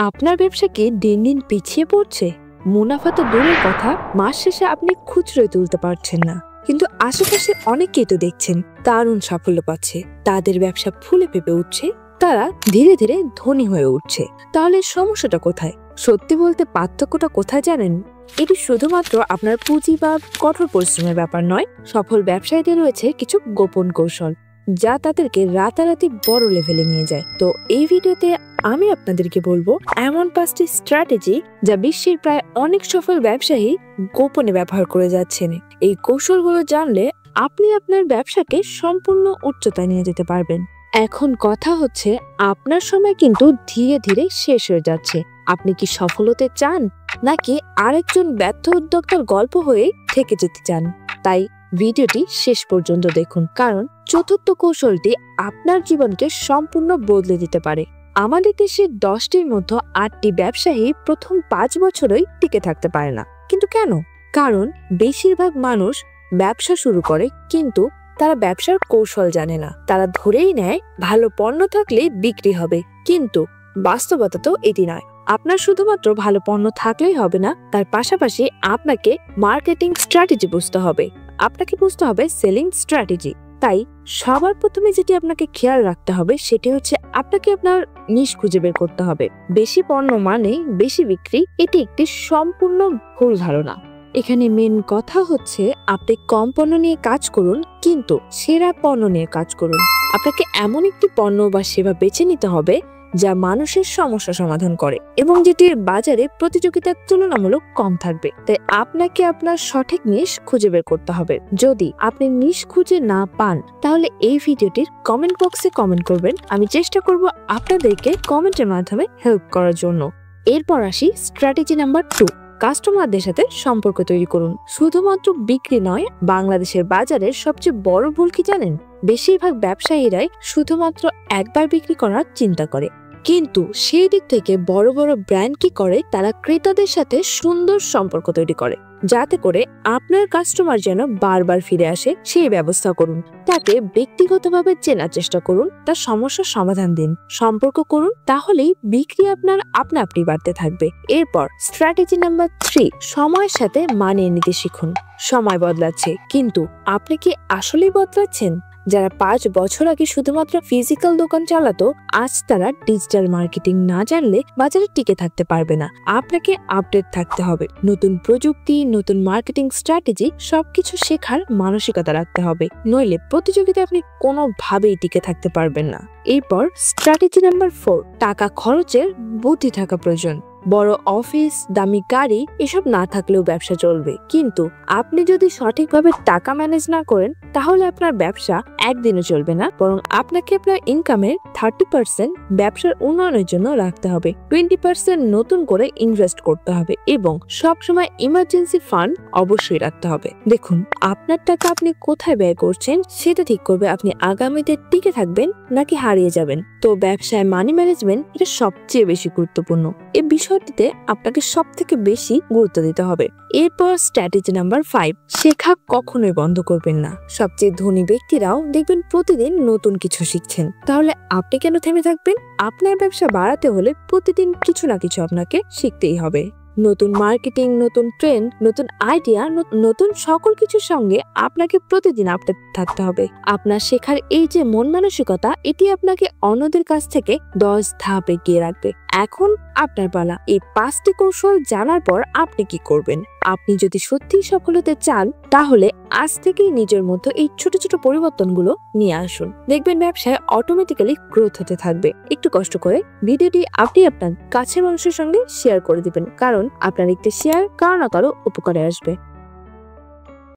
আপনার ব্যবসা কি দিন দিন পিছিয়ে পড়ছে? মুনাফা তো দূরের কথা, মাস শেষে আপনি খুচরোই তুলতে পারছেন না। কিন্তু আশেপাশে অনেকেই তো দেখছেন দারুণ সাফল্য পাচ্ছে, তাদের ব্যবসা ফুলে ফেঁপে উঠছে, তারা ধীরে ধীরে ধনী হয়ে উঠছে। তাহলে সমস্যাটা কোথায়? সত্যি বলতে পার্থক্যটা কোথায় জানেন? এটি শুধুমাত্র আপনার পুঁজি বা কঠোর পরিশ্রমের ব্যাপার নয়। সফল ব্যবসায়ীদের রয়েছে কিছু গোপন কৌশল, যা তাদেরকে রাতারাতি বড় লেভেলে নিয়ে যায়। তো এই ভিডিওতে আমি আপনাদেরকে বলবো এমন 5টি স্ট্র্যাটেজি যা বিশ্বের প্রায় অনেক সফল ব্যবসায়ী গোপনে ব্যবহার করে যাচ্ছেন। এই কৌশলগুলো জানলে আপনি আপনার ব্যবসাকে সম্পূর্ণ উচ্চতায় নিয়ে যেতে পারবেন। এখন কথা হচ্ছে, আপনার সময় কিন্তু ধীরে ধীরে শেষ হয়ে যাচ্ছে। আপনি কি সফল হতে চান, নাকি আরেকজন ব্যর্থ উদ্যোক্তার গল্প হয়ে থেকে যেতে চান? তাই ভিডিওটি শেষ পর্যন্ত দেখুন, কারণ চতুর্থ কৌশলটি আপনার জীবনকে সম্পূর্ণ বদলে দিতে পারে। আমাদের দেশের 10টির মধ্যে 8টি ব্যবসায়ী প্রথম 5 বছরই টিকে থাকতে পারে না। কিন্তু কেন? কারণ বেশিরভাগ মানুষ ব্যবসা শুরু করে, কিন্তু তারা ব্যবসার কৌশল জানে না। তারা ধরেই নেয় ভালো পণ্য থাকলে বিক্রি হবে, কিন্তু বাস্তবতা তো এটি নয়। আপনার শুধুমাত্র ভালো পণ্য থাকলেই হবে না, তার পাশাপাশি আপনাকে মার্কেটিং স্ট্র্যাটেজি বুঝতে হবে। আপনাকে বুঝতে হবে সেলিং স্ট্র্যাটেজি। তাই সবার প্রথমে যেটি আপনাকে খেয়াল রাখতে হবে সেটি হচ্ছে আপনাকে আপনার নিশ খুঁজে বের করতে হবে। বেশি পণ্য মানে বেশি বিক্রি, এটি একটি সম্পূর্ণ ভুল ধারণা। এখানে মেন কথা হচ্ছে, আপনি কম পণ্য নিয়ে কাজ করুন, কিন্তু সেরা পণ্য নিয়ে কাজ করুন। আপনাকে এমন একটি পণ্য বা সেবা বেছে নিতে হবে যা মানুষের সমস্যা সমাধান করে এবং যেটির বাজারে প্রতিযোগিতার তুলনামূলক কম থাকবে। তাই আপনাকে আপনার সঠিক নিশ খুঁজে বের করতে হবে। যদি আপনি নিশ খুঁজে না পান, তাহলে এই ভিডিওটির কমেন্ট বক্সে কমেন্ট করবেন। আমি চেষ্টা করব আপনাদেরকে কমেন্টের মাধ্যমে হেল্প করার জন্য। এরপর আসি স্ট্র্যাটেজি নাম্বার 2, কাস্টমারদের সাথে সম্পর্ক তৈরি করুন। শুধুমাত্র বিক্রি নয়, বাংলাদেশের বাজারের সবচেয়ে বড় ভুল কি জানেন? বেশিরভাগ ব্যবসায়ীরাই শুধুমাত্র একবার বিক্রি করার চিন্তা করে, কিন্তু সেই দিক থেকে বড় বড় ব্র্যান্ড কি করে, তারা ক্রেতাদের সাথে সুন্দর সম্পর্ক তৈরি করে, যাতে করে আপনার কাস্টমার যেন বারবার ফিরে আসে সেই ব্যবস্থা করুন। তাকে ব্যক্তিগতভাবে চেনার চেষ্টা করুন, তার সমস্যার সমাধান দিন, সম্পর্ক করুন, তাহলেই বিক্রি আপনার আপনা আপনি বাড়তে থাকবে। এরপর স্ট্র্যাটেজি নাম্বার 3, সময়ের সাথে মানিয়ে নিতে শিখুন। সময় বদলাচ্ছে, কিন্তু আপনি কি আসলেই বদলাচ্ছেন? যারা 5 বছর আগে শুধুমাত্র ফিজিক্যাল দোকান চালাতো, আজ তারা ডিজিটাল মার্কেটিং না জানলে বাজারে টিকে থাকতে পারবে না। আপনাকে আপডেট থাকতে হবে। নতুন প্রযুক্তি, নতুন মার্কেটিং স্ট্র্যাটেজি, সবকিছু শেখার মানসিকতা রাখতে হবে, নইলে প্রতিযোগিতায় আপনি কোনোভাবেই টিকে থাকতে পারবেন না। এরপর স্ট্র্যাটেজি নাম্বার 4, টাকা খরচের বুদ্ধি থাকা প্রয়োজন। বড় অফিস, দামি গাড়ি এসব না থাকলেও ব্যবসা চলবে, কিন্তু আপনি যদি সঠিকভাবে টাকা ম্যানেজ না করেন, তাহলে আপনার ব্যবসা একদিনও চলবে না। বরং আপনাকে আপনার ইনকামের 30% ব্যবসার উন্নয়নের জন্য রাখতে হবে, 20% নতুন করে ইনভেস্ট করতে হবে এবং সবসময় ইমার্জেন্সি ফান্ড অবশ্যই রাখতে হবে। দেখুন, আপনার টাকা আপনি কোথায় ব্যয় করছেন সেটা ঠিক করবে আপনি আগামীতে টিকে থাকবেন নাকি হারিয়ে যাবেন। তো ব্যবসায় মানি ম্যানেজমেন্ট এটা সবচেয়ে বেশি গুরুত্বপূর্ণ। এই বিষয়টিতে আপনাকে সব থেকে বেশি গুরুত্ব দিতে হবে। এরপর স্ট্র্যাটেজি নাম্বার 5, শেখা কখনোই বন্ধ করবেন না। সবচেয়ে ধনী ব্যক্তিরাও দেখবেন প্রতিদিন নতুন কিছু শিখছেন, তাহলে আপনি কেন থেমে থাকবেন? আপনার ব্যবসা বাড়াতে হলে প্রতিদিন কিছু না কিছু আপনাকে শিখতেই হবে। নতুন মার্কেটিং, নতুন ট্রেন্ড, নতুন আইডিয়া, নতুন সকল কিছুর সঙ্গে আপনাকে প্রতিদিন আপডেট থাকতে হবে। আপনার শেখার এই যে মন মানসিকতা, এটি আপনাকে অন্যদের কাছ থেকে 10 ধাপ এগিয়ে রাখবে। এখন আপনার পালা। এই 5টি কৌশল জানার পর আপনি কি করবেন? আপনি যদি সত্যিই সফল হতে চান, তাহলে আজ থেকেই নিজের মধ্যে এই ছোট ছোট পরিবর্তনগুলো নিয়ে আসুন। দেখবেন ব্যবসায় অটোমেটিক্যালি গ্রোথ হতে থাকবে। একটু কষ্ট করে ভিডিওটি আপনি আপনার কাছের মানুষের সঙ্গে শেয়ার করে দিবেন, কারণ আপনার একটি শেয়ার কারো না কারো উপকারে আসবে।